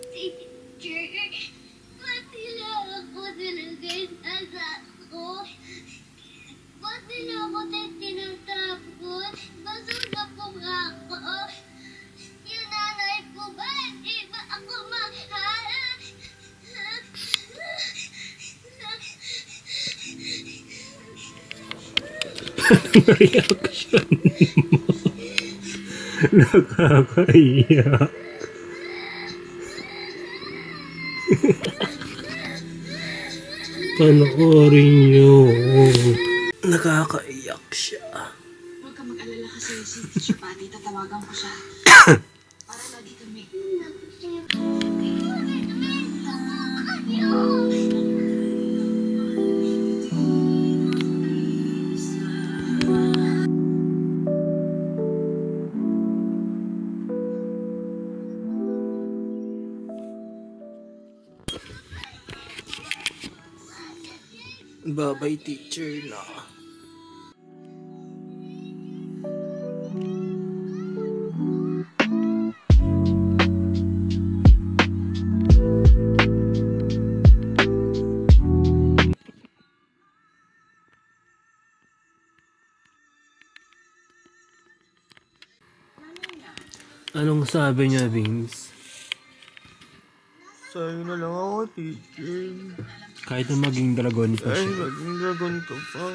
Teacher, ba't nila ako nilagay sa sako? Ba't nila ako tinatapon? Basura po nga ako. Yung nanay ko ba, di ba ako mahal? Reaction mo. Nakakaiyak. Panoorin nyo. Nakakaiyak siya. Huwag ka mag-alala kasi si Teacher Patty, tatawagan ko siya. Para lagi kami. Bye-bye, teacher na. Anong sabi niya, Vince? Sa'yo na lang ako, teacher. Kahit na maging dragon pa Ay, siya. maging dragon ka pa.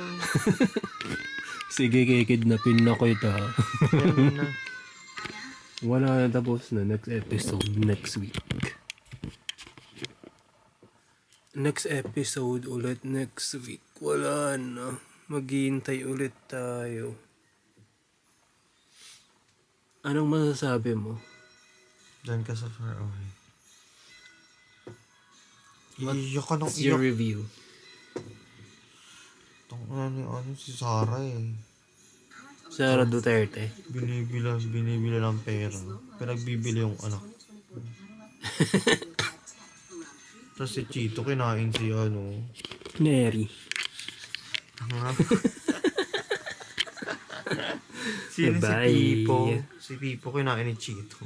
Sige, kikidnapin na ko ito. Yan na. Wala na, tapos na. Next episode, next week. Next episode ulit next week. Wala na. Maghihintay ulit tayo. Anong masasabi mo? Diyan ka sa far away. Iiyak ka ng What's your iyak. review? Ano si Sarah eh. Sara Duterte. Binibila ng pera. Pinagbibili yung anak. Tapos si Chito kinain si ano. Neri. Sino si Bye. Pipo? Si Pipo kinain ni Chito.